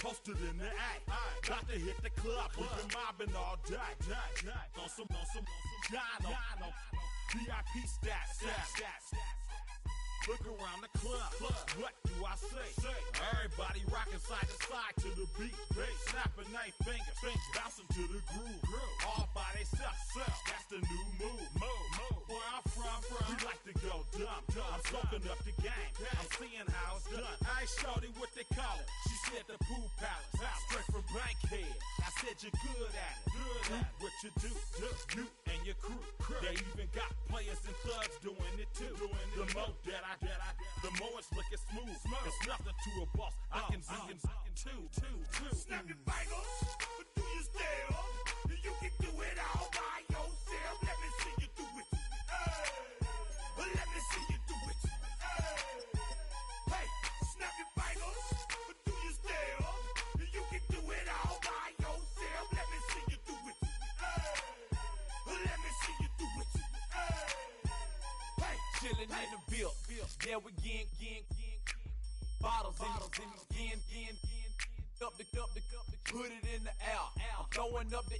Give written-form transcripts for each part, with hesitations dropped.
posted in the act. Got to hit the club, we've been mobbing all day. On some Dino, VIP stats. Look around the club, what do I say? Everybody rocking side to side to the beat. Snapping their fingers, bouncing to the groove. All by themselves, that's the new move. Where I'm from, we like to go dumb. I'm soaking up the game, I'm seeing how it's done. I ain't shorty what they call it. She said the pool palace, straight from Bankhead. I said you're good at it. What you do, you and your crew. They even got players and thugs doing it too. The more that the more it's looking smooth. It's nothing to a boss. I can zing two. Snap your fingers, but do you still? You can do it all by yourself. Let me see you do it. Let me see you do it. Hey, snap your fingers, but do you still? You can do it all by yourself. Let me see you do it. Let me see you do it. Hey, chillin' in the bill. Yeah, we again. Bottles in again. Up the put it in the air. I'm throwing up the,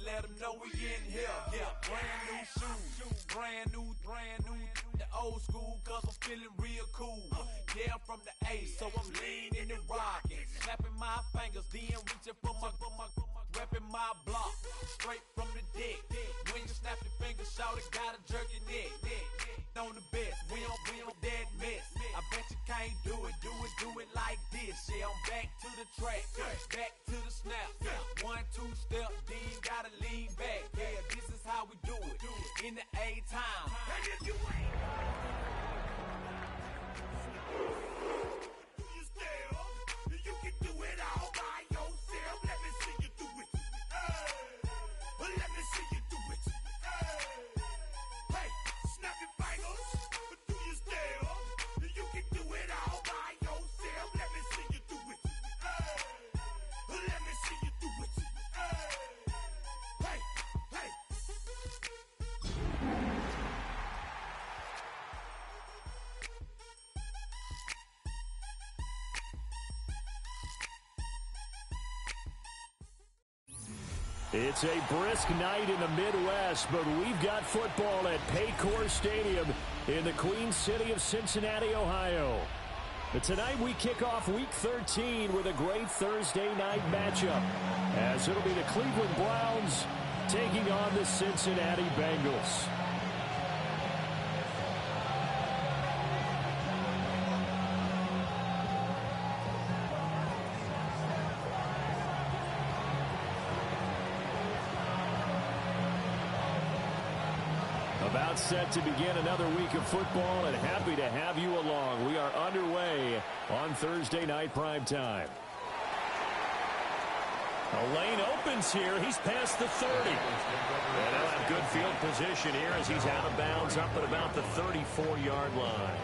let them know we in here. Yeah, brand new shoes, brand new. The old school, cause I'm feeling real cool. Yeah, I'm from the A, so I'm leaning and rocking. Snapping my fingers, then reaching for my repping my block. Straight from the deck. When you snap your fingers, shout it, gotta jerk your neck. On the best, we don't dead mess. I bet you can't do it like this. Yeah, I'm back to the track, back to the snap. 1, 2 step, then gotta lean back. Yeah, this is how we do it in the A time. and if you ain't, do you still? You can do it all by yourself. Let me see you do it. Let me see you do it. Hey, snap your fingers, but do you still? You can do it all by yourself. Let me see you do it. Let me see you do it. Hey. It's a brisk night in the Midwest, but we've got football at Paycor Stadium in the Queen City of Cincinnati, Ohio. But tonight we kick off Week 13 with a great Thursday night matchup, as it'll be the Cleveland Browns taking on the Cincinnati Bengals. About set to begin another week of football, and happy to have you along. We are underway on Thursday night primetime. A lane opens here. He's past the 30. And he'll have good field position here as he's out of bounds up at about the 34-yard line.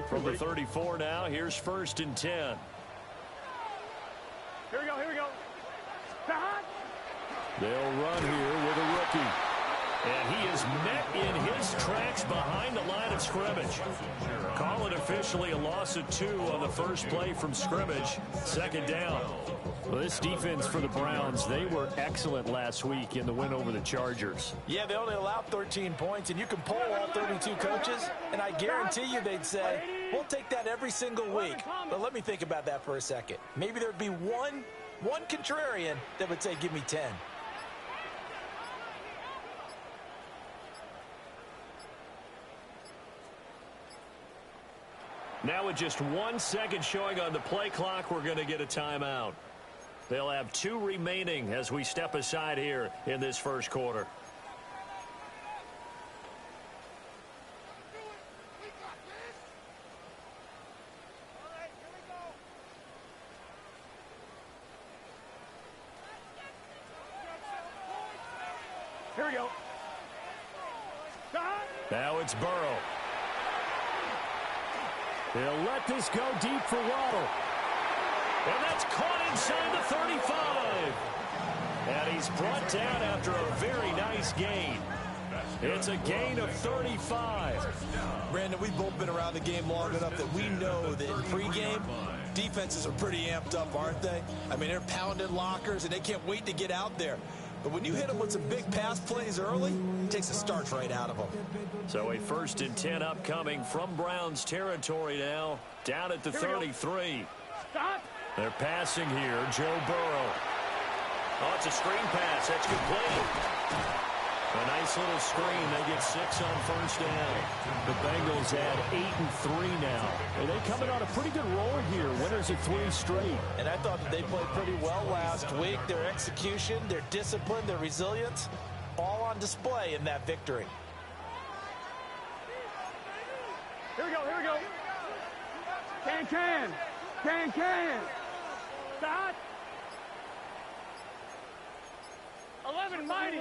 From the 34 now, here's 1st and 10. Here we go. They'll run here with a rookie. And he is met in his tracks behind the line of scrimmage. Call it officially a loss of 2 on the first play from scrimmage. 2nd down. Well, this defense for the Browns, they were excellent last week in the win over the Chargers. Yeah, they only allowed 13 points, and you can poll all 32 coaches, and I guarantee you they'd say, we'll take that every single week. But let me think about that for a second. Maybe there'd be one contrarian that would say, give me 10. Now with just 1 second showing on the play clock, we're going to get a timeout. They'll have 2 remaining as we step aside here in this first quarter. Here we go. Now it's Burrow. He'll let this go deep for Waddle. And that's caught inside the 35. And he's brought down after a very nice gain. It's a gain of 35. Brandon, we've both been around the game long enough that we know that in pregame, defenses are pretty amped up, aren't they? I mean, they're pounding lockers, and they can't wait to get out there. But when you hit them with some big pass plays early, it takes a starch right out of them. So a 1st and 10 upcoming from Browns territory now, down at the 33. They're passing here, Joe Burrow. Oh, it's a screen pass. That's complete. A nice little screen. They get 6 on 1st down. The Bengals add 8-3 now. And they coming on a pretty good roll here. Winners of 3 straight. And I thought that they played pretty well last week. Their execution, their discipline, their resilience, all on display in that victory. Here we go, here we go. Can. Stop. 11 mighty.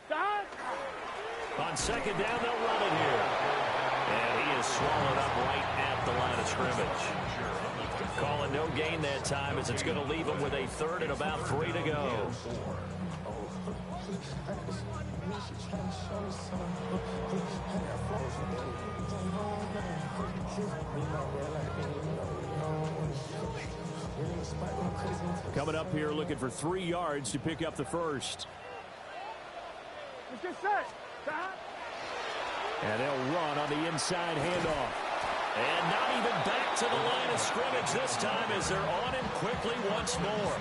Stop. On 2nd down, they'll run it here. And he is swallowed up right at the line of scrimmage. Calling no gain that time as it's going to leave him with a 3rd and about 3 to go. Coming up here looking for 3 yards to pick up the 1st. Let's get set. Stop. And they'll run on the inside handoff. And not even back to the line of scrimmage this time as they're on him quickly once more.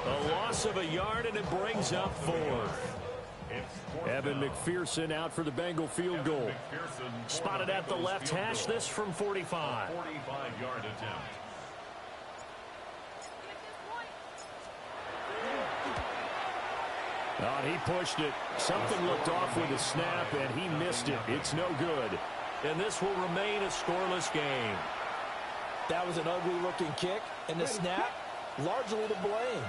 A loss of a yard, and it brings up 4th. Evan McPherson out for the Bengal field goal. Spotted at the left hash, this from 45. 45-yard attempt. He pushed it. Something looked off with the snap, and he missed it. It's no good. And this will remain a scoreless game. That was an ugly-looking kick, and the snap, largely to blame.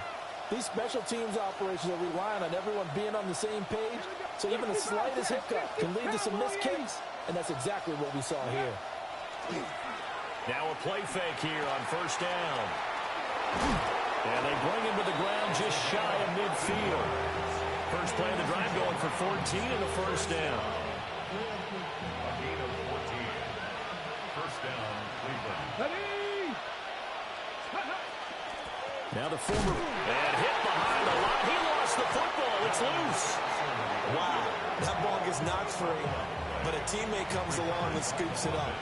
These special teams operations are relying on everyone being on the same page, so even the slightest hiccup can lead to some missed kicks, and that's exactly what we saw here. Now a play fake here on 1st down. And they bring him to the ground just shy of midfield. First play of the drive going for 14 and a 1st down. A gain of 14. 1st down, Cleveland. Now the former, and hit behind the line. He lost the football. It's loose. Wow, that ball gets knocked free, but a teammate comes along and scoops it up.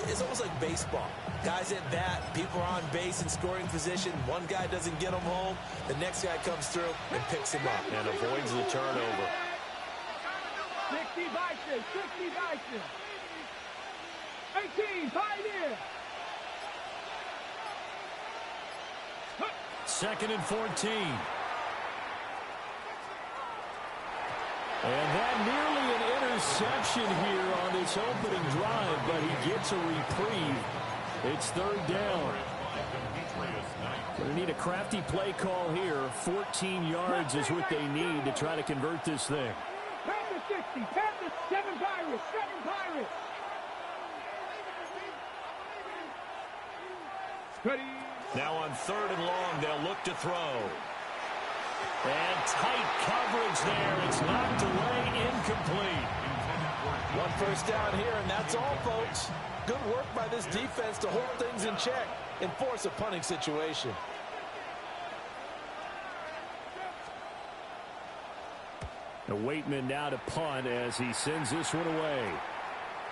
It's almost like baseball. Guys at bat, people are on base in scoring position. One guy doesn't get him home. The next guy comes through and picks him up. And avoids the turnover. 60 Bison. 18, Pioneer. 2nd and 14. And that nearly an interception here on this opening drive, but he gets a reprieve. It's 3rd down. Going to need a crafty play call here. 14 yards is what they need to try to convert this thing. Panther 60, Panther 7 Pirates, 7 Pirates. Ready. Now on 3rd and long, they'll look to throw. And tight coverage there. It's knocked away, incomplete. 1 first down here, and that's all, folks. Good work by this defense to hold things in check and force a punting situation. The Waitman now to punt as he sends this one away.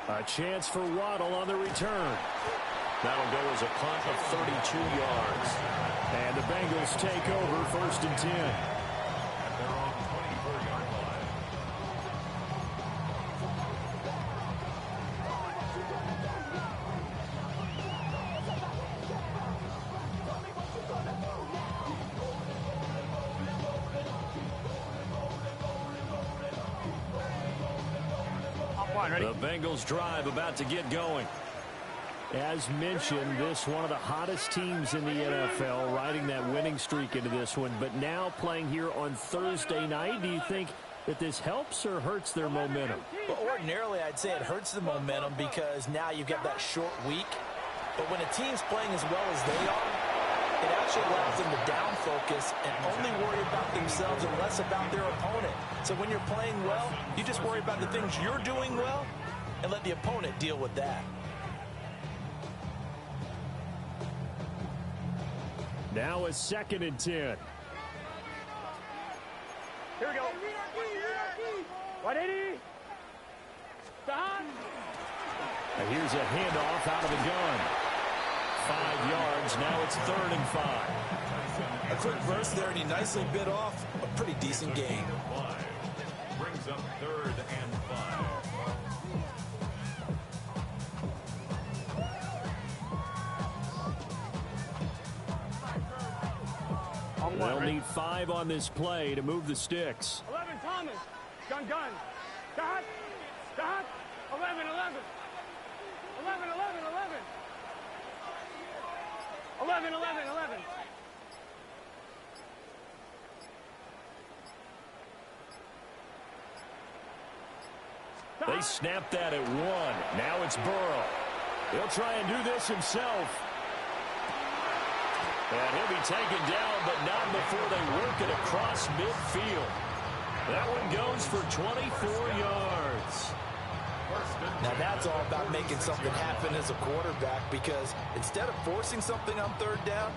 A chance for Waddle on the return. That'll go as a punt of 32 yards. And the Bengals take over 1st and 10. They're on the 24-yard line. The Bengals drive about to get going. As mentioned, this one of the hottest teams in the NFL, riding that winning streak into this one, but now playing here on Thursday night. Do you think that this helps or hurts their momentum? Well, ordinarily, I'd say it hurts the momentum because now you've got that short week. But when a team's playing as well as they are, it actually allows them to down focus and only worry about themselves and less about their opponent. So when you're playing well, you just worry about the things you're doing well and let the opponent deal with that. Now a 2nd and 10. Here we go. 180. Don. And here's a handoff out of the gun. 5 yards. Now it's 3rd and 5. A quick burst there, and he nicely bit off a pretty decent gain. Brings up 3rd and 5. They'll need 5 on this play to move the sticks. 11, Thomas. Gun. Dot. 11. 11. 11. They snapped that at 1. Now it's Burrow. He'll try and do this himself. And he'll be taken down, but not before they work it across midfield. That one goes for 24 yards. Now that's all about making something happen as a quarterback, because instead of forcing something on 3rd down,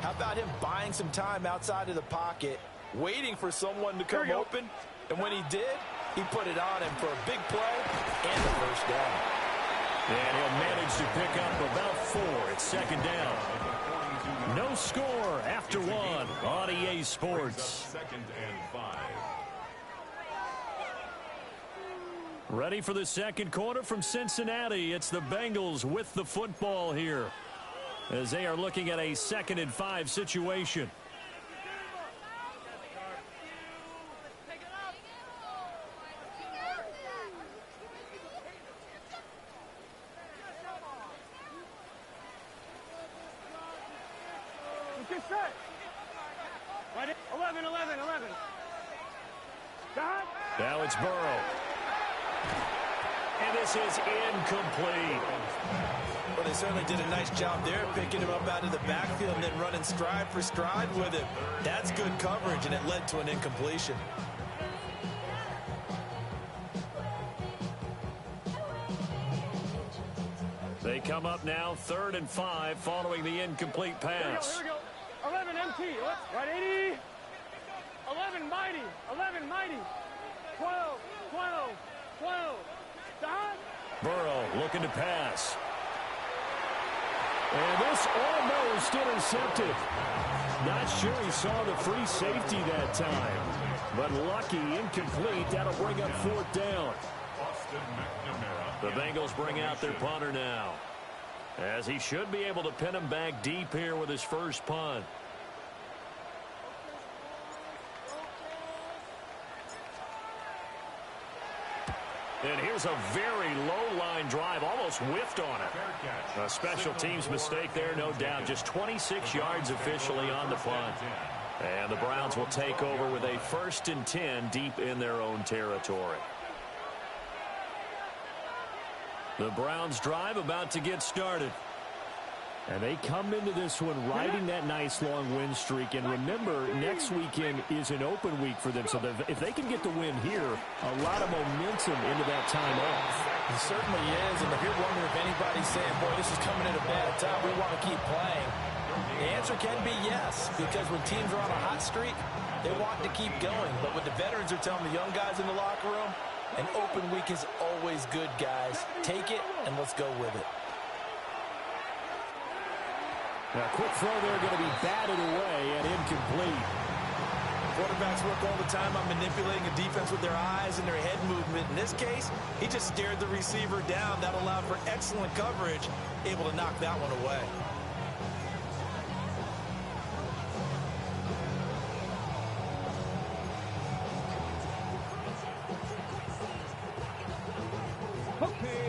how about him buying some time outside of the pocket, waiting for someone to come open, and when he did, he put it on him for a big play and the 1st down. And he'll manage to pick up about 4 at 2nd down. No score after 1 on EA Sports. 2nd and 5. Ready for the second quarter from Cincinnati. It's the Bengals with the football here as they are looking at a 2nd and 5 situation. Get set. 11. Dot. Now it's Burrow. And this is incomplete. Well, they certainly did a nice job there, picking him up out of the backfield and then running stride for stride with it. That's good coverage, and it led to an incompletion. They come up now 3rd and 5 following the incomplete pass. Here we go. 11 MT. 180. 11 mighty. 12. Dot. Burrow looking to pass. And this almost intercepted. Not sure he saw the free safety that time. But lucky, incomplete. That'll bring up 4th down. The Bengals bring out their punter now, as he should be able to pin him back deep here with his first punt. And here's a very low-line drive, almost whiffed on it. A special teams mistake there, no doubt. Just 26 yards officially on the punt. And the Browns will take over with a 1st and 10 deep in their own territory. The Browns drive about to get started. And they come into this one riding that nice long win streak. And remember, next weekend is an open week for them. So if they can get the win here, a lot of momentum into that time off. It certainly is. And if you're wondering if anybody's saying, boy, this is coming at a bad time, we want to keep playing, the answer can be yes. Because when teams are on a hot streak, they want to keep going. But what the veterans are telling the young guys in the locker room, an open week is always good, guys. Take it, and let's go with it. A quick throw there, going to be batted away and incomplete. Quarterbacks work all the time on manipulating a defense with their eyes and their head movement. In this case, he just stared the receiver down. That allowed for excellent coverage, able to knock that one away.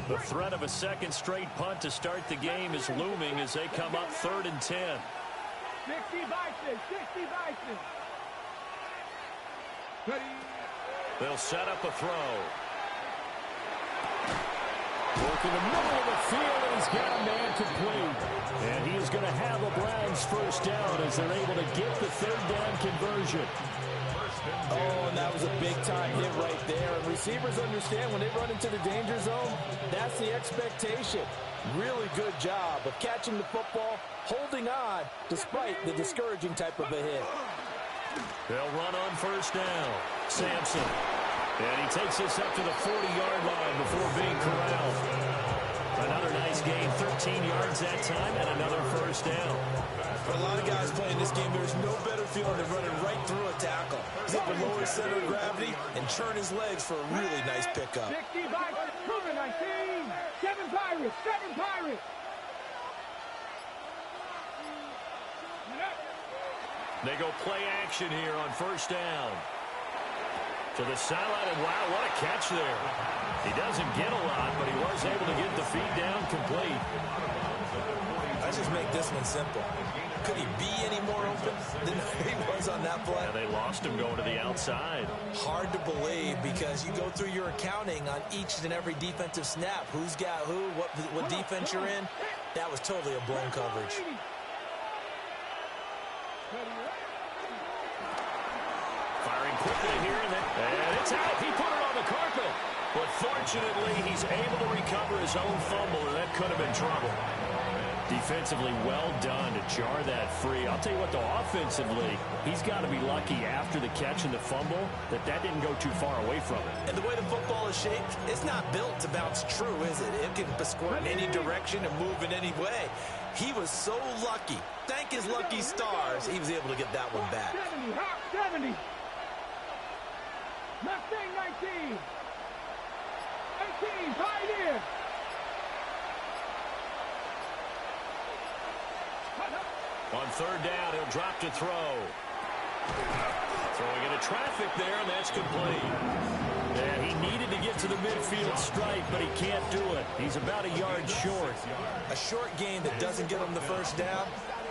The threat of a second straight punt to start the game is looming as they come up 3rd and 10. 60 Bison. 60 Bison. Ready. They'll set up a throw. Work in the middle of the field, and he's got a man complete. And he is going to have a Browns first down as they're able to get the third down conversion. Oh, and that was a big-time hit right there. And receivers understand when they run into the danger zone, that's the expectation. Really good job of catching the football, holding on, despite the discouraging type of a hit. They'll run on first down. Sampson. And he takes this up to the 40-yard line before being corralled. Another nice gain, 13 yards that time, and another first down. For a lot of guys playing this game, there's no better feeling than running right through a tackle. Zip and lower his center of gravity and churn his legs for a really nice pickup. 65, 19, 7 Pirates, 7 Pirates. They go play action here on first down. To the sideline, and wow, what a catch there. He doesn't get a lot, but he was able to get the feed down complete. Let's just make this one simple. Could he be any more open than he was on that play? Yeah, they lost him going to the outside. Hard to believe because you go through your accounting on each and every defensive snap. Who's got who, what defense you're in. That was totally a blown coverage. Firing quickly here, and it's out. He put it on the carpet. But fortunately, he's able to recover his own fumble, and that could have been trouble. Defensively, well done to jar that free. I'll tell you what, though, offensively, he's got to be lucky after the catch and the fumble that didn't go too far away from him. And the way the football is shaped, it's not built to bounce true, is it? It can squirt in any direction and move in any way. He was so lucky. Thank his lucky stars, he was able to get that one back. 70, hop, 70. Mustang 19. 19, Pioneer. On third down, he'll drop to throw. Throwing into traffic there, and that's complete. And he needed to get to the midfield stripe, but he can't do it. He's about a yard short. A short gain that doesn't get him the first down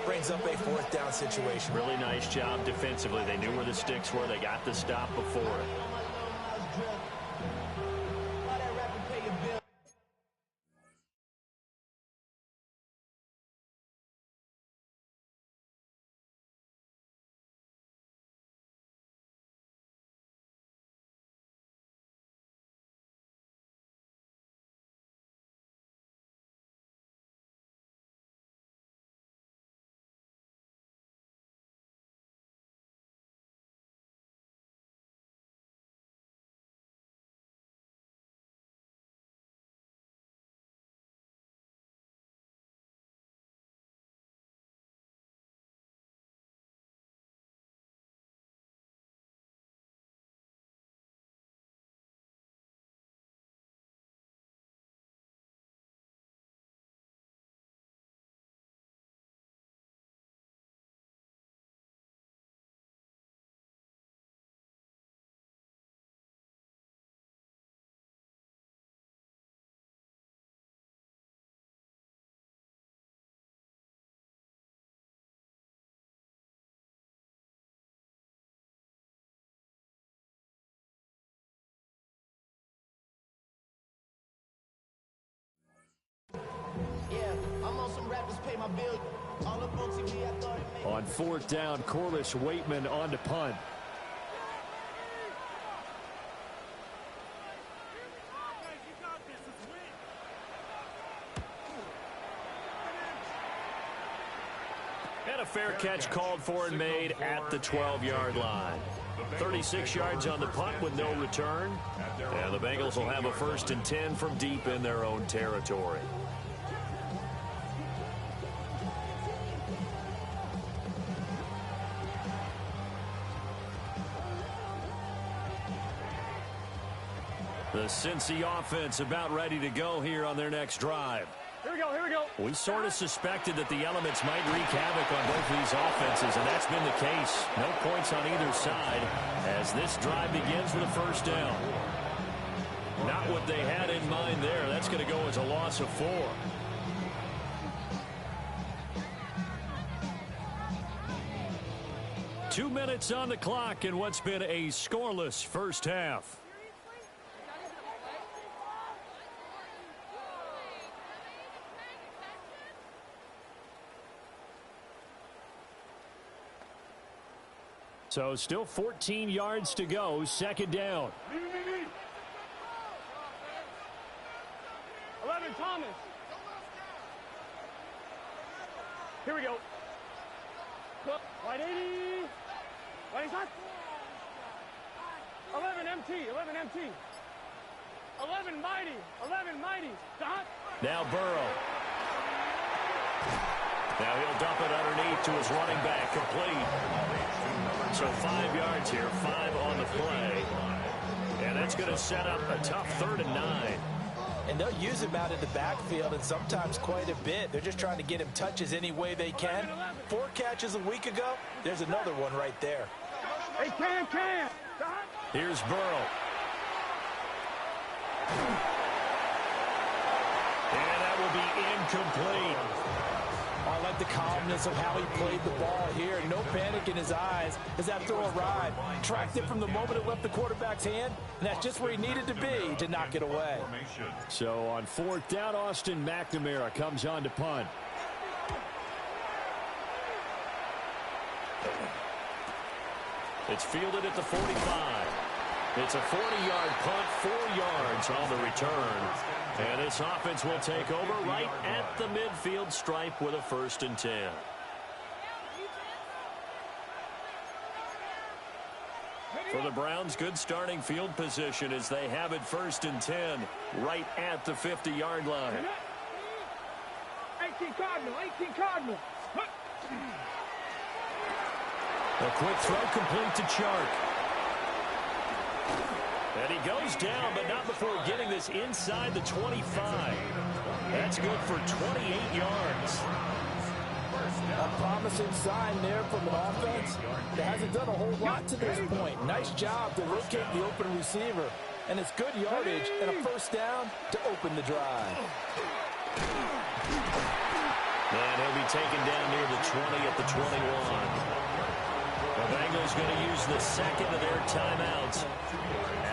brings up a fourth down situation. Really nice job defensively. They knew where the sticks were. They got the stop before it. On fourth down, Corliss Waitman on to punt. And a fair catch called for and made at the 12-yard line. 36 yards on the punt with no return. And the Bengals will have a 1st and 10 from deep in their own territory. The Cincy offense about ready to go here on their next drive. Here we go, here we go. We sort of suspected that the elements might wreak havoc on both of these offenses, and that's been the case. No points on either side as this drive begins with a 1st down. Not what they had in mind there. That's going to go as a loss of 4. 2 minutes on the clock in what's been a scoreless first half. So still 14 yards to go, second down. 11, Thomas. Here we go. Right 80. Right shot. 11 MT. 11 MT. 11 mighty. 11 mighty. Dot. Now Burrow. Now he'll dump it underneath to his running back, complete. So 5 yards here, 5 on the play. And that's going to set up a tough 3rd and 9. And they'll use him out in the backfield, and sometimes quite a bit. They're just trying to get him touches any way they can. 4 catches a week ago. There's another one right there. Hey, can. Here's Burrow. And that will be incomplete. I like the calmness of how he played the ball here. No panic in his eyes as that throw arrived. Tracked it from the moment it left the quarterback's hand, and that's just where he needed to be to knock it away. So on 4th down, Austin McNamara comes on to punt. It's fielded at the 45. It's a 40-yard punt, 4 yards on the return. And this offense will take over right at the midfield stripe with a 1st and 10. For the Browns, good starting field position as they have it 1st and 10 right at the 50-yard line. 18 Cardinal. 18 Cardinal. A quick throw complete to Chark. And he goes down, but not before getting this inside the 25. That's good for 28 yards. A promising sign there from an offense that hasn't done a whole lot to this point. Nice job to locate the open receiver. And it's good yardage and a 1st down to open the drive. And he'll be taken down near the 20 at the 21. The Bengals going to use the second of their timeouts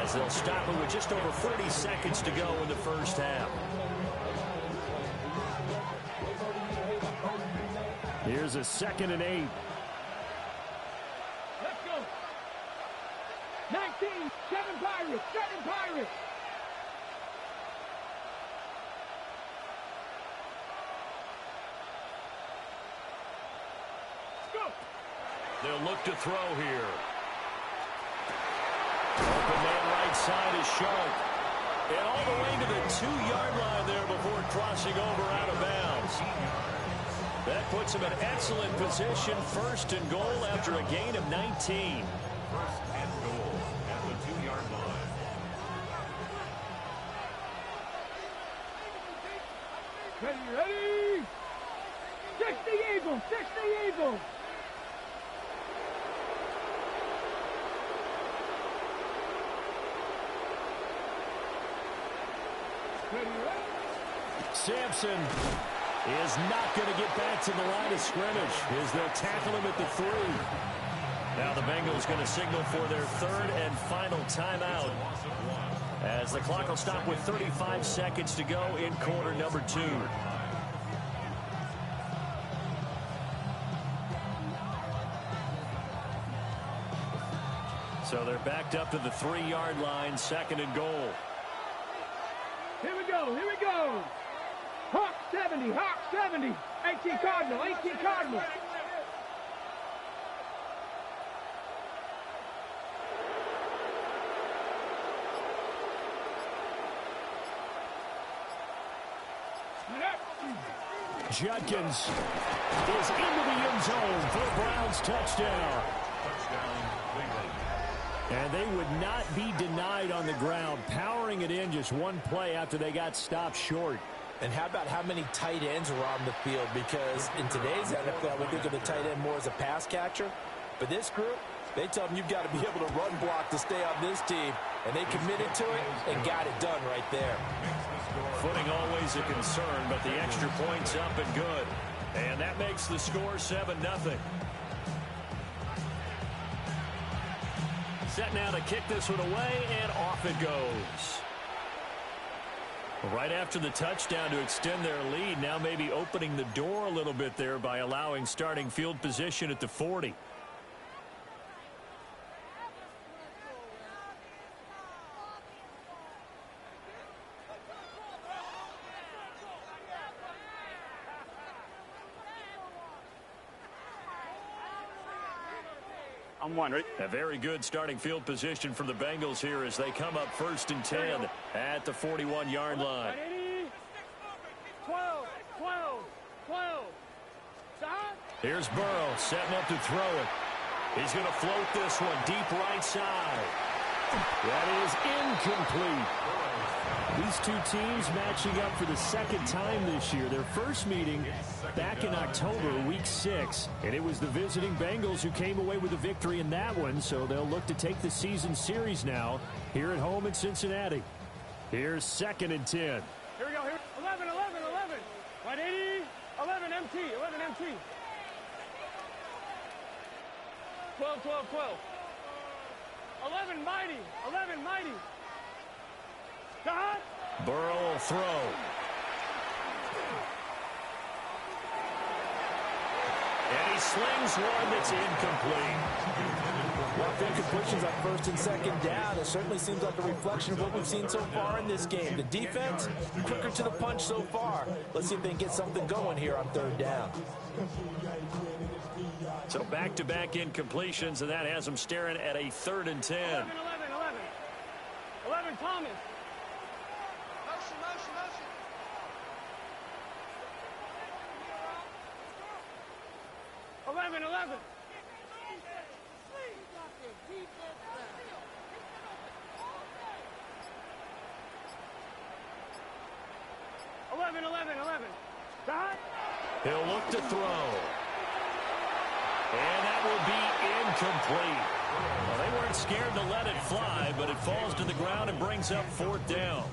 as they'll stop it with just over 30 seconds to go in the first half. Here's a 2nd and 8. Let's go. 19. 7 Pirates. 7 Pirates. Let's go. They'll look to throw here. Open man right side is Sharp. And all the way to the 2-yard line there before crossing over out of bounds. That puts him in excellent position. 1st and goal after a gain of 19. 1st and goal at the 2-yard line. Ready. 60 Eagles. 60 Eagles. Sampson is not going to get back to the line of scrimmage as they'll tackle him at the 3. Now the Bengals going to signal for their 3rd and final timeout as the clock will stop with 35 seconds to go in quarter number 2. So they're backed up to the 3-yard line, 2nd and goal. Here we go. Here we go. Hawk 70. Hawk 70. 18 Cardinal. 18 Cardinal. Judkins is into the end zone for a Browns touchdown. And they would not be denied on the ground, powering it in just one play after they got stopped short. And how about how many tight ends are on the field? Because in today's NFL, we think of the tight end more as a pass catcher. But this group, they tell them you've got to be able to run block to stay on this team. And they committed to it and got it done right there. Footing always a concern, but the extra point's up and good. And that makes the score 7-0. Set now to kick this one away, and off it goes. Right after the touchdown to extend their lead, now maybe opening the door a little bit there by allowing starting field position at the 40. I'm one, right? A very good starting field position for the Bengals here as they come up 1st and 10 at the 41-yard line. 12. Here's Burrow setting up to throw it. He's going to float this one deep right side. That is incomplete. These two teams matching up for the second time this year. Their first meeting back in October, week 6. And it was the visiting Bengals who came away with a victory in that one. So they'll look to take the season series now here at home in Cincinnati. Here's 2nd and 10. Here we go. Here. 11. 180. 11 MT. 12. 11 mighty. Dot. Burrow will throw. And he slings one that's incomplete. Rough incompletions on 1st and 2nd down. It certainly seems like a reflection of what we've seen so far in this game. The defense, quicker to the punch so far. Let's see if they can get something going here on 3rd down. So back-to-back incompletions, and that has them staring at a 3rd and 10. 11 Thomas. Motion. 11. 11. Dot. He'll look to throw. And that will be incomplete. Well, they weren't scared to let it fly, but it falls to the ground and brings up 4th down.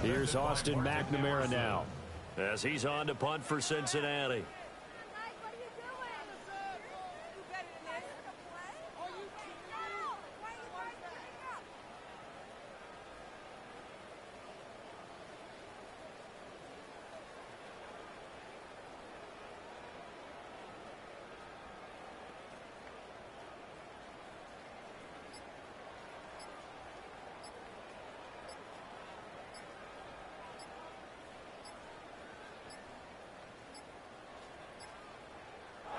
Here's Austin McNamara now as he's on to punt for Cincinnati.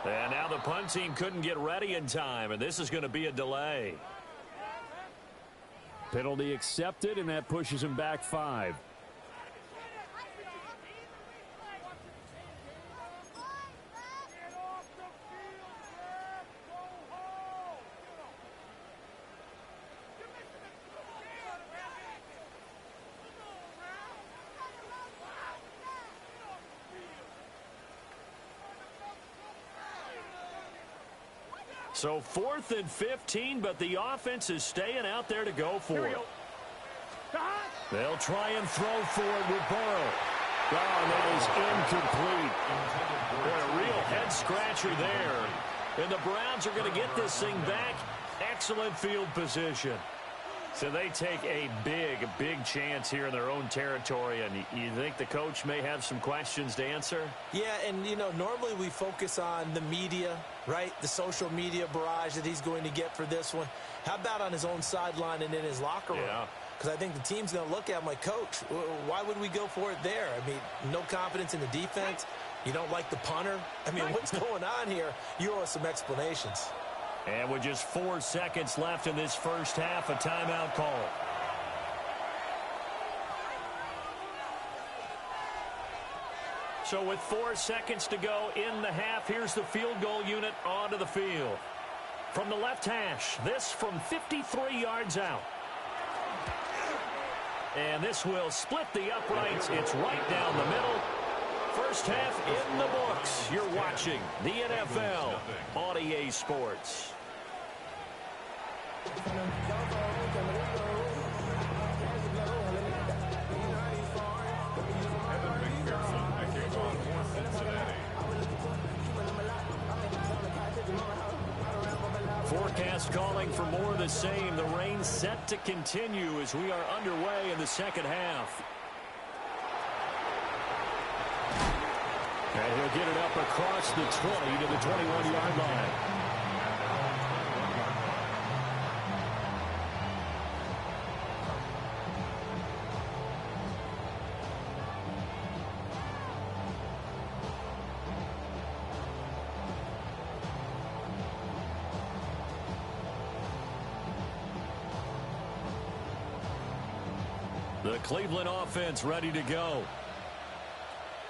And now the punt team couldn't get ready in time, and this is going to be a delay. Penalty accepted, and that pushes him back 5. So 4th and 15, but the offense is staying out there to go for it. They'll try and throw for it with Burrow. Oh, and that is incomplete. Boy, a real head-scratcher there. And the Browns are going to get this thing back. Excellent field position. So they take a big chance here in their own territory. And you think the coach may have some questions to answer? Yeah, and, you know, normally we focus on the media, right? The social media barrage that he's going to get for this one. How about on his own sideline and in his locker room? Yeah. Because I think the team's going to look at him like, Coach, why would we go for it there? I mean, no confidence in the defense. You don't like the punter. I mean, what's going on here? You owe us some explanations. And with just 4 seconds left in this first half, a timeout call. So with 4 seconds to go in the half, here's the field goal unit onto the field. From the left hash, this from 53 yards out. And this will split the uprights. It's right down the middle. First half in the books. You're watching the NFL on EA Sports. Forecast calling for more of the same. The rain set to continue as we are underway in the second half. And he'll get it up across the 20 to the 21-yard line. The Cleveland offense ready to go.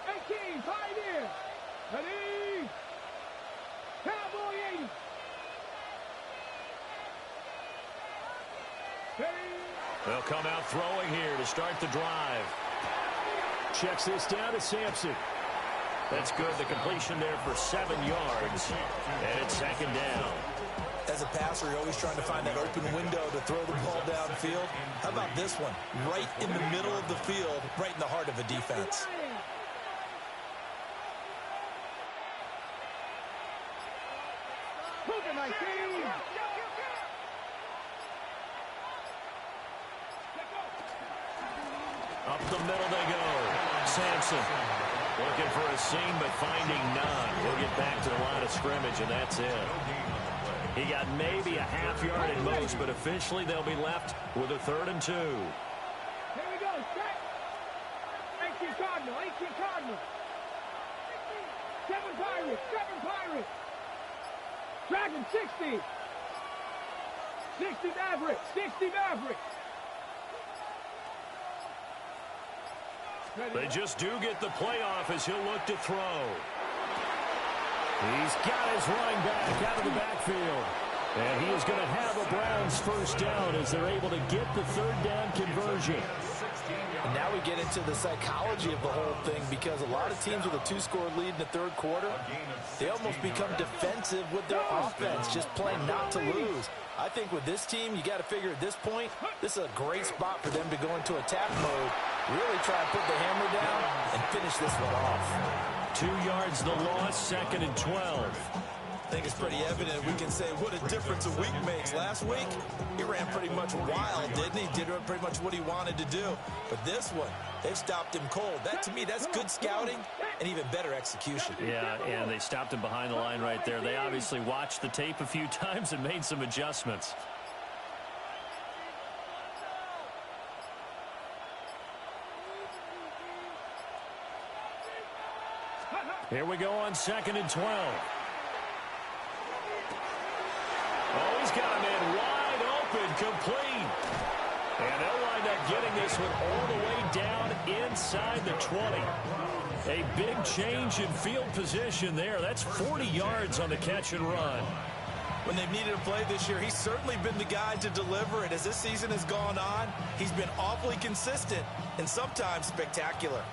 18, Pioneer. Ready. Cowboy 80. Ready. They'll come out throwing here to start the drive. Checks this down to Sampson. That's good. The completion there for 7 yards. And it's second down. As a passer, you're always trying to find that open window to throw the ball downfield. How about this one? Right in the middle of the field, right in the heart of a defense. Up the middle they go. Sampson looking for a seam, but finding none. He'll get back to the line of scrimmage, and that's it. He got maybe a half yard at most, but officially they'll be left with a 3rd and 2. Here we go. Set. 18 Cardinal. 18 Cardinal. 7 Pirates. 7 Pirates. Dragon 60. 60 Mavericks. 60 Mavericks. They just do get the playoff as he'll look to throw. He's got his running back out of the backfield. And he is going to have a Browns first down as they're able to get the 3rd down conversion. And now we get into the psychology of the whole thing, because a lot of teams with a 2-score lead in the 3rd quarter, they almost become defensive with their offense, just playing not to lose. I think with this team, you got to figure at this point, this is a great spot for them to go into attack mode, really try to put the hammer down and finish this one off. 2 yards the loss, 2nd and 12. I think it's pretty evident we can say what a difference a week makes. Last week, he ran pretty much wild, didn't he? Did pretty much what he wanted to do. But this one, they've stopped him cold. That, to me, that's good scouting and even better execution. Yeah, and they stopped him behind the line right there. They obviously watched the tape a few times and made some adjustments. Here we go on 2nd and 12. Oh, he's got him in wide open, complete. And they'll wind up getting this one all the way down inside the 20. A big change in field position there. That's 40 yards on the catch and run. When they've needed a play this year, he's certainly been the guy to deliver it. As this season has gone on, he's been awfully consistent and sometimes spectacular.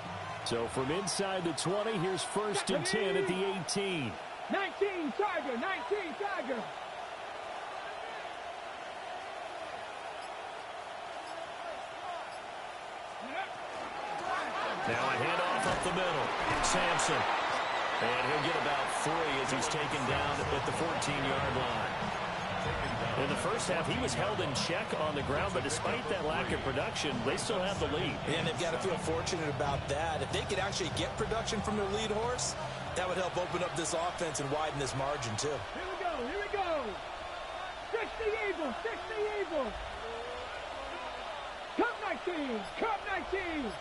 So from inside the 20, here's 1st and 10 at the 18. 19 Tiger, 19 Tiger. Sampson. And he'll get about 3 as he's taken down at the 14-yard line. In the first half, he was held in check on the ground, but despite that lack of production, they still have the lead. And they've got to feel fortunate about that. If they could actually get production from their lead horse, that would help open up this offense and widen this margin, too. Here we go, here we go. 60 Eagles, 60 Eagles. Cup 19, Cup 19.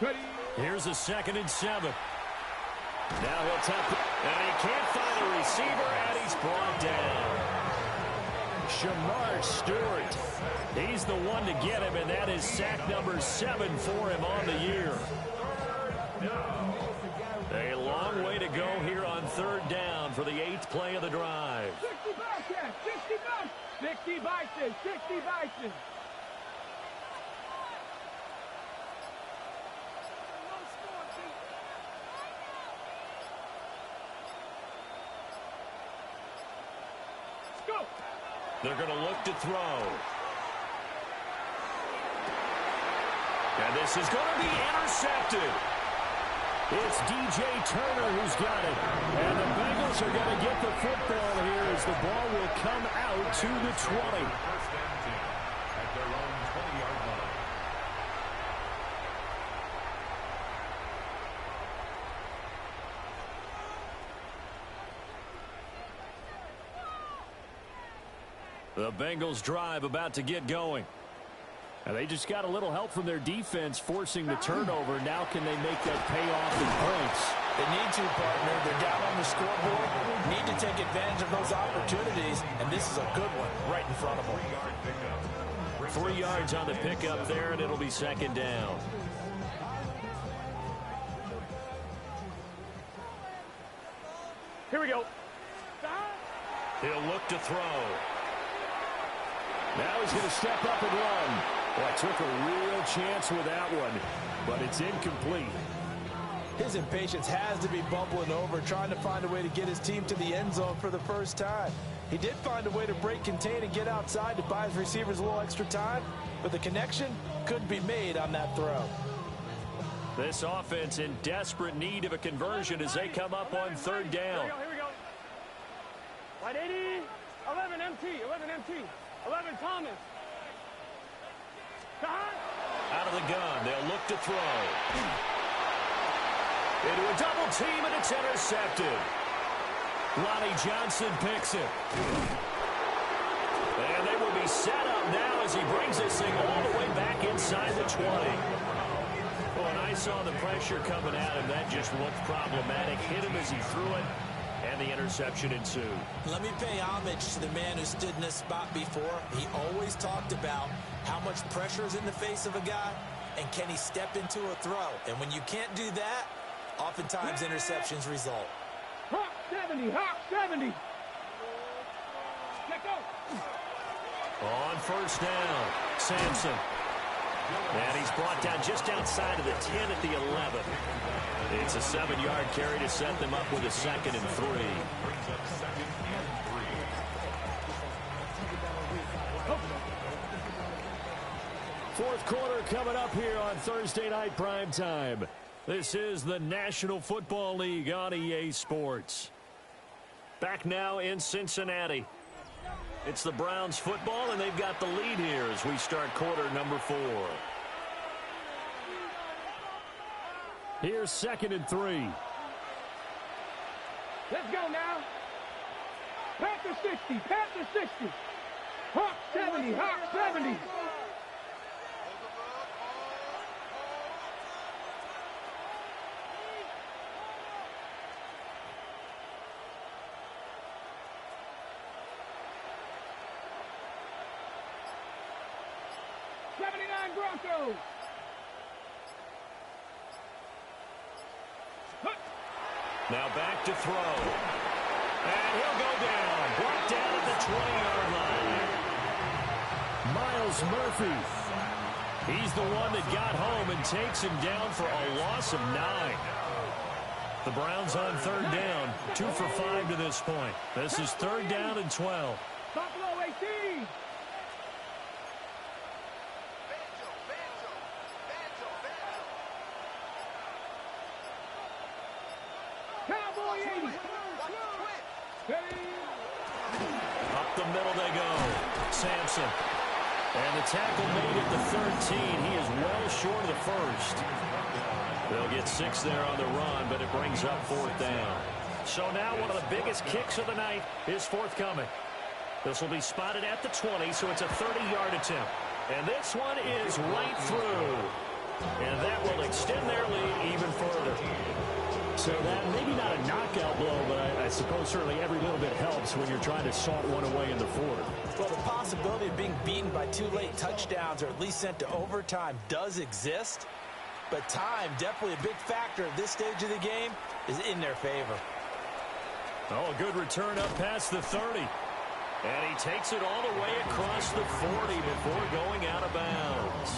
Ready. Here's a 2nd and 7. Now he'll tap, and he can't find a receiver, and he's brought down. Shamar Stewart. He's the one to get him, and that is sack number 7 for him on the year. A long way to go here on 3rd down for the 8th play of the drive. 60 Bison, 60 Bison, 60 Bison. Go. They're going to look to throw. And this is going to be intercepted. It's DJ Turner who's got it. And the Bengals are going to get the football here as the ball will come out to the 20. At their own 20-yard line. The Bengals drive about to get going. And they just got a little help from their defense forcing the turnover. Now can they make that pay off in points? They need to, partner. They're down on the scoreboard. Need to take advantage of those opportunities, and this is a good one right in front of them. 3 yards on the pickup there, and it'll be 2nd down. Here we go. He'll look to throw. Now he's going to step up and run. Well, took a real chance with that one, but it's incomplete. His impatience has to be bubbling over, trying to find a way to get his team to the end zone for the first time. He did find a way to break contain and get outside to buy his receivers a little extra time, but the connection couldn't be made on that throw. This offense in desperate need of a conversion as they come up on 3rd down. Here we go. Wide 80, 11 MT, 11 Thomas. Out of the gun, they'll look to throw. Into a double team, and it's intercepted. Lonnie Johnson picks it. And they will be set up now as he brings this thing all the way back inside the 20. Well, and I saw the pressure coming at him. That just looked problematic. Hit him as he threw it, and the interception ensued. Let me pay homage to the man who stood in this spot before. He always talked about how much pressure is in the face of a guy, and can he step into a throw? And when you can't do that, oftentimes interceptions result. Hawk 70, Hawk 70. Let go. On 1st down, Sampson. And he's brought down just outside of the 10 at the 11. It's a 7-yard carry to set them up with a 2nd and 3. Fourth quarter coming up here on Thursday Night Primetime. This is the National Football League on EA Sports. Back now in Cincinnati. It's the Browns football, and they've got the lead here as we start quarter number 4. Here's 2nd and 3. Let's go now. Panther 60, Panther 60. Hawk 70, Hawk 70. Broncos. Now back to throw. And he'll go down. Brought down at the 20-yard line. Myles Murphy. He's the one that got home and takes him down for a loss of 9. The Browns on 3rd down. 2 for 5 to this point. This is 3rd down and 12. Buffalo 18. Up the middle they go. Sampson. And the tackle made at the 13. He is well short of the first. They'll get 6 there on the run, but it brings up 4th down. So now one of the biggest kicks of the night is forthcoming. This will be spotted at the 20, so it's a 30-yard attempt. And this one is right through. And that will extend their lead even further. So that maybe not a knockout blow, but I suppose certainly every little bit helps when you're trying to salt one away in the fourth. Well, the possibility of being beaten by 2 late touchdowns or at least sent to overtime does exist. But time, definitely a big factor at this stage of the game, is in their favor. Oh, a good return up past the 30. And he takes it all the way across the 40 before going out of bounds.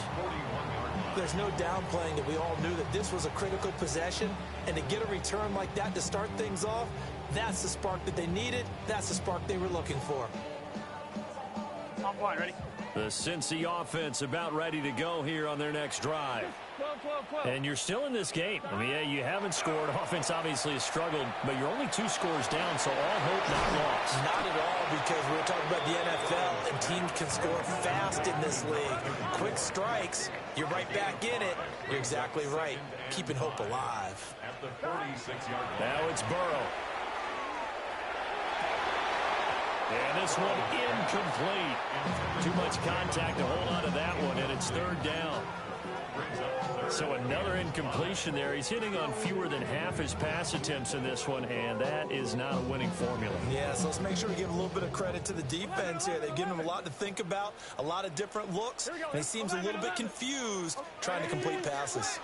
There's no downplaying that we all knew that this was a critical possession, and to get a return like that to start things off, that's the spark that they needed. That's the spark they were looking for. On point, ready? The Cincy offense about ready to go here on their next drive. 12. And you're still in this game. I mean, yeah, you haven't scored. Offense obviously has struggled, but you're only 2 scores down, so all hope not lost. Not at all, because we're talking about the NFL, and teams can score fast in this league. Quick strikes, you're right back in it. You're exactly right. Keeping hope alive. At the 46-yard line. Now it's Burrow. And this one incomplete. Too much contact to hold on to that one, and it's 3rd down. So another incompletion there. He's hitting on fewer than half his pass attempts in this one, and that is not a winning formula. Yeah, so let's make sure we give a little bit of credit to the defense here. They've given him a lot to think about, a lot of different looks, and he seems a little bit confused trying to complete passes.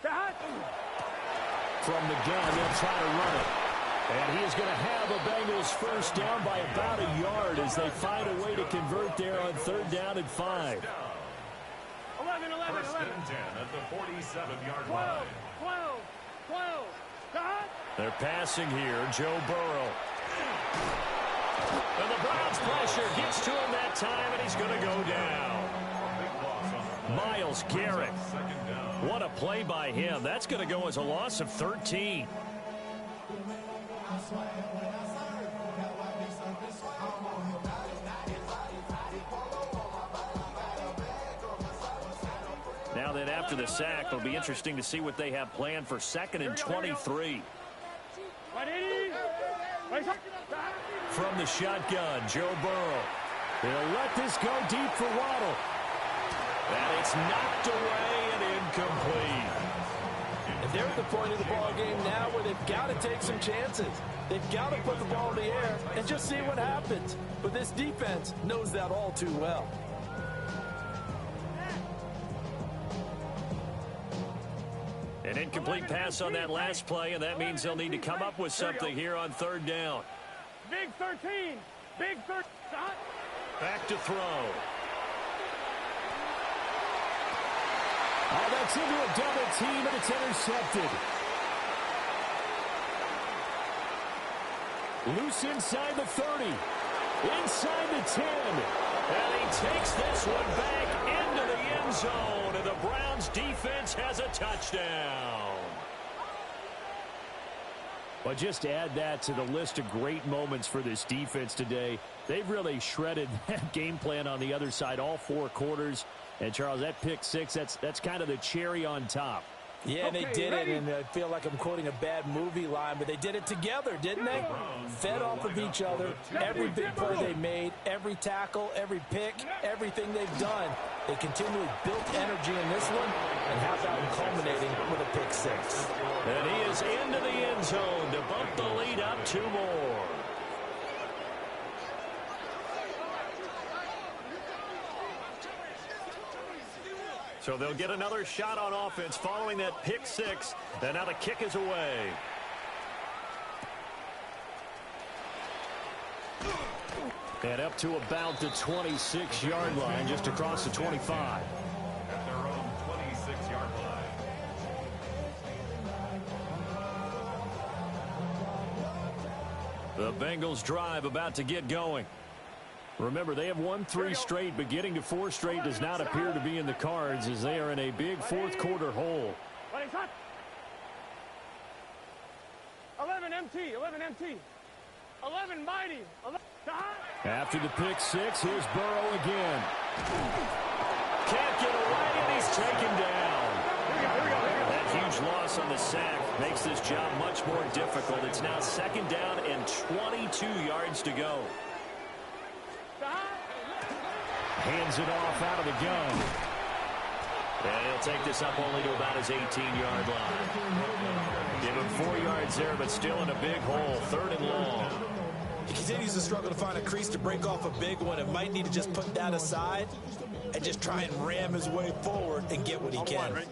From the gun, they'll try to run it. And he is going to have a Bengals first down by about a yard as they find a way to convert there on 3rd down and 5. 11. First and 10 at the 47-yard 12. line. 12. Stop. They're passing here, Joe Burrow. And the Browns pressure gets to him that time, and he's going to go down. Myles Garrett. What a play by him. That's going to go as a loss of 13. Now then, after the sack, it'll be interesting to see what they have planned for 2nd and 23. From the shotgun, Joe Burrow. They'll let this go deep for Waddle. And it's knocked away and incomplete. And they're at the point of the ball game now where they've got to take some chances. They've got to put the ball in the air and just see what happens. But this defense knows that all too well. An incomplete pass on that last play, and that means they'll need to come up with something here on 3rd down. Big 13. Big 13. Back to throw. Oh, that's into a double team, and it's intercepted. Loose inside the 30. Inside the 10. And he takes this one back into the end zone, and the Browns defense has a touchdown. But just to add that to the list of great moments for this defense today, they've really shredded that game plan on the other side all 4 quarters. And, Charles, that pick 6, that's kind of the cherry on top. Yeah, and they did it, and I feel like I'm quoting a bad movie line, but they did it together, didn't they? Fed off of each other, every big play they made, every tackle, every pick, everything they've done. They continually built energy in this one, and how about culminating with a pick 6. And he is into the end zone to bump the lead up 2 more. So they'll get another shot on offense following that pick 6. And now the kick is away. And up to about the 26-yard line, just across the 25. At their own 26-yard line. The Bengals drive about to get going. Remember, they have won 3 straight, but getting to 4 straight does not appear to be in the cards as they are in a big 4th quarter hole. 11 MT, 11 MT. 11 mighty. 11. After the pick six, here's Burrow again. Can't get away, and he's taken down. That huge loss on the sack makes this job much more difficult. It's now 2nd down and 22 yards to go. Hands it off out of the gun. And he'll take this up only to about his 18-yard line. Give him 4 yards there, but still in a big hole. 3rd and long. He continues to struggle to find a crease to break off a big one and might need to just put that aside and just try and ram his way forward and get what he can.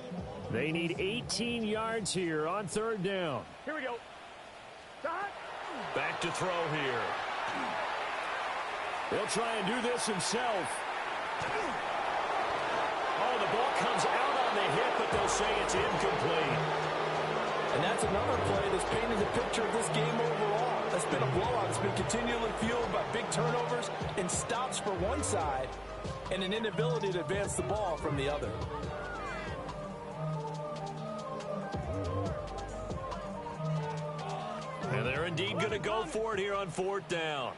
They need 18 yards here on 3rd down. Here we go. Back to throw here. He'll try and do this himself. Oh, the ball comes out on the hit, but they'll say it's incomplete. And that's another play that's painted the picture of this game overall. That's been a blowout. It's been continually fueled by big turnovers and stops for one side and an inability to advance the ball from the other. And they're indeed going to go for it here on 4th down.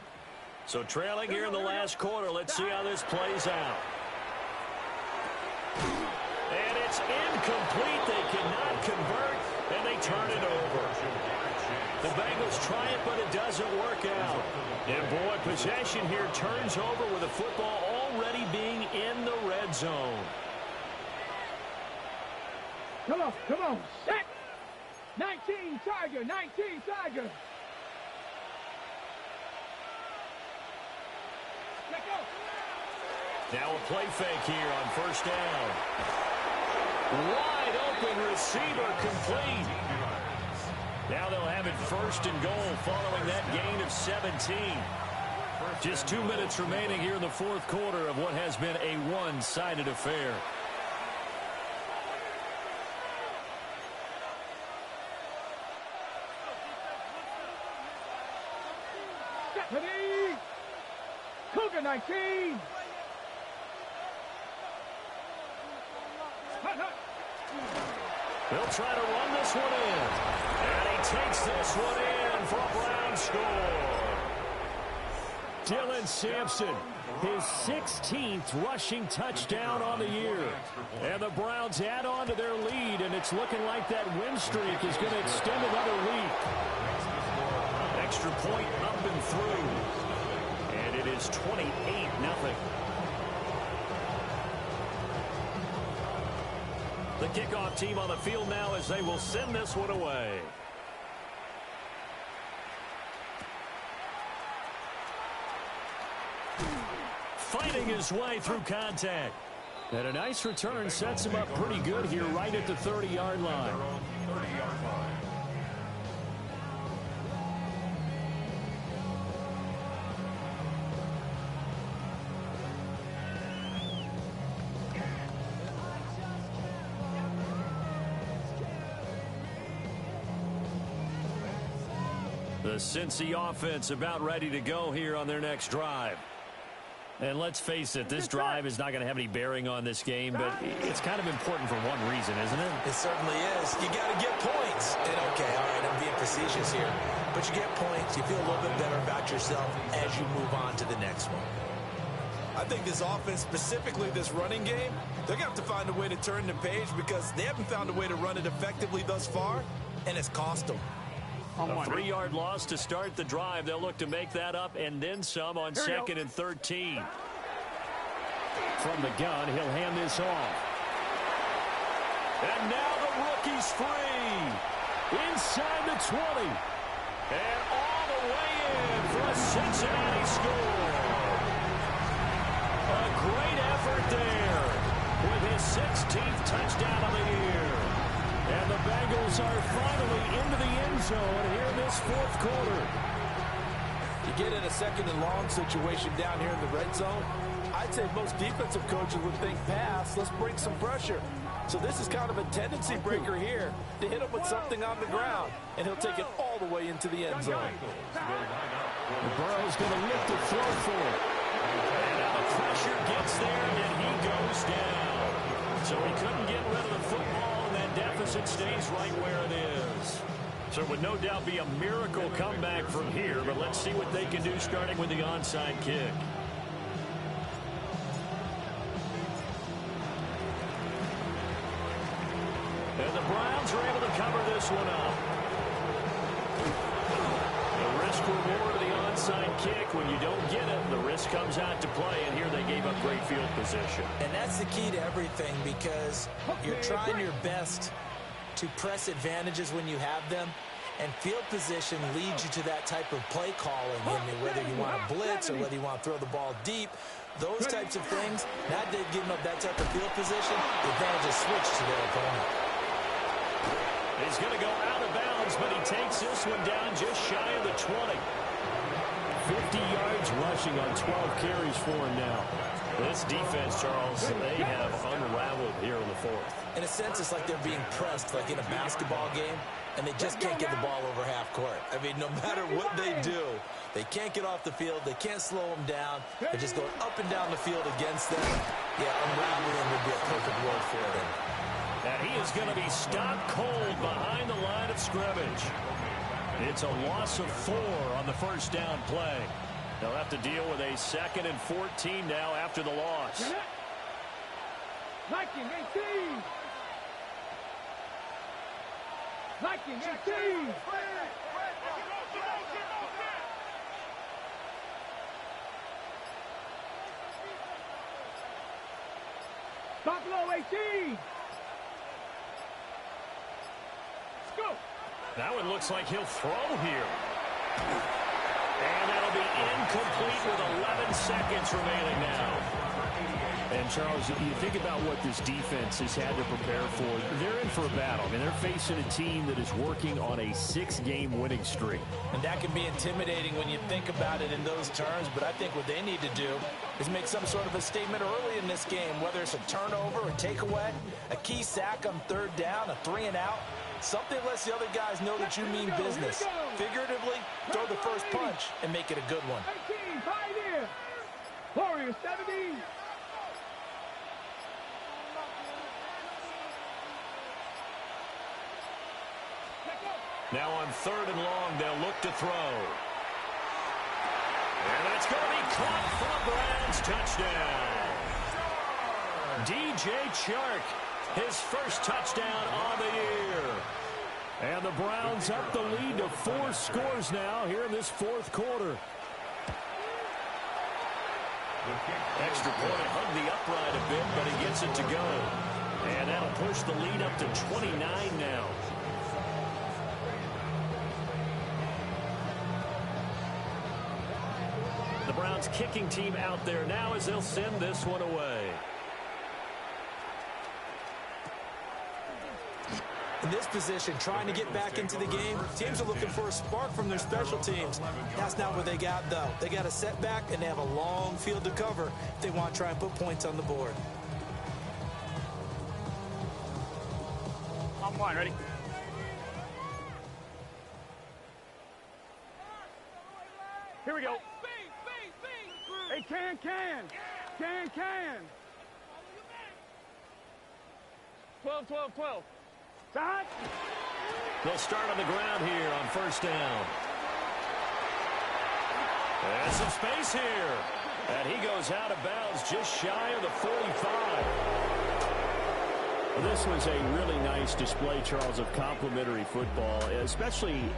So trailing here in the last quarter. Let's see how this plays out. And it's incomplete. They cannot convert, and they turn it over. The Bengals try it, but it doesn't work out. And boy, possession here turns over with the football already being in the red zone. Come on, come on. Set. 19 Tiger, 19 Tiger. Let go. Now a play fake here on 1st down. Wide open receiver complete. Now they'll have it 1st and goal following that gain of 17. Just 2 minutes remaining here in the 4th quarter of what has been a one-sided affair. Stephanie. Cougar 19. They'll try to run this one in. And he takes this one in for a Brown score. Dylan Sampson, his 16th rushing touchdown on the year. And the Browns add on to their lead, and it's looking like that win streak is going to extend another week. Extra point up and through. And it is 28-0. The kickoff team on the field now as they will send this one away. Fighting his way through contact. And a nice return sets him up pretty good here right at the 30-yard line. The Cincy offense about ready to go here on their next drive. And let's face it, this drive is not going to have any bearing on this game, but it's kind of important for one reason, isn't it? It certainly is. You got to get points. And okay, all right, I'm being facetious here. But you get points, you feel a little bit better about yourself as you move on to the next one. I think this offense, specifically this running game, they're going to have to find a way to turn the page because they haven't found a way to run it effectively thus far, and it's cost them. A 3-yard loss to start the drive. They'll look to make that up and then some on 2nd and 13. From the gun, he'll hand this off. And now the rookie's free. Inside the 20. And all the way in for a Cincinnati score. A great effort there with his 16th touchdown of the year. And the Bengals are finally into the end zone here in this 4th quarter. You get in a 2nd and long situation down here in the red zone, I'd say most defensive coaches would think pass, let's bring some pressure. So this is kind of a tendency breaker here to hit him with something on the ground, and he'll take it all the way into the end zone. Burrow's going to lift the throw for it. And now the pressure gets there, and he goes down. So he couldn't get rid of the football. Deficit stays right where it is. So it would no doubt be a miracle comeback from here, but let's see what they can do starting with the onside kick. And the Browns are able to cover this one up. The risk reward of the onside kick, when you don't get it, the risk comes out to play, and here they gave up great field position. And that's the key to everything, because you're trying your best to press advantages when you have them, and field position leads you to that type of play calling. I mean, whether you want to blitz or whether you want to throw the ball deep, those types of things. Now they've given up that type of field position, the advantage is switched to their opponent. He's going to go out of bounds, but he takes this one down just shy of the 20. 50 yards rushing on 12 carries for him now. This defense, Charles, they have unraveled here in the fourth. In a sense, it's like they're being pressed like in a basketball game, and they just can't get the ball over half court. I mean, no matter what they do, they can't get off the field. They can't slow them down. They're just going up and down the field against them. Yeah, unraveling would be a perfect word for them. And he is going to be stopped cold behind the line of scrimmage. It's a loss of 4 on the first down play. They'll have to deal with a 2nd and 14 now after the loss. Viking 18. Viking 18. Buffalo 18. Let's go. Now it looks like he'll throw here. And that'll be incomplete with 11 seconds remaining now. And, Charles, you think about what this defense has had to prepare for. They're in for a battle. I mean, they're facing a team that is working on a 6-game winning streak. And that can be intimidating when you think about it in those terms, but I think what they need to do is make some sort of a statement early in this game, whether it's a turnover, a takeaway, a key sack on 3rd down, a 3-and-out. Something lets the other guys know that you mean business. Figuratively, throw the first punch and make it a good one. 18, Pioneer. Warriors 70. Now on 3rd and long, they'll look to throw. And that's going to be caught for the Browns. Touchdown. DJ Chark, his first touchdown on the year. And the Browns up the lead to 4 scores now here in this 4th quarter. Extra point, hung the upright a bit, but he gets it to go. And that'll push the lead up to 29 now. The Browns kicking team out there now as they'll send this one away. In this position, trying to get back into the game, teams are looking for a spark from their special teams. That's not what they got, though. They got a setback, and they have a long field to cover if they want to try and put points on the board. On one, ready? Here we go. Hey, can. 12. Side. They'll start on the ground here on 1st down. And some space here. And he goes out of bounds just shy of the 45. This was a really nice display, Charles, of complimentary football, especially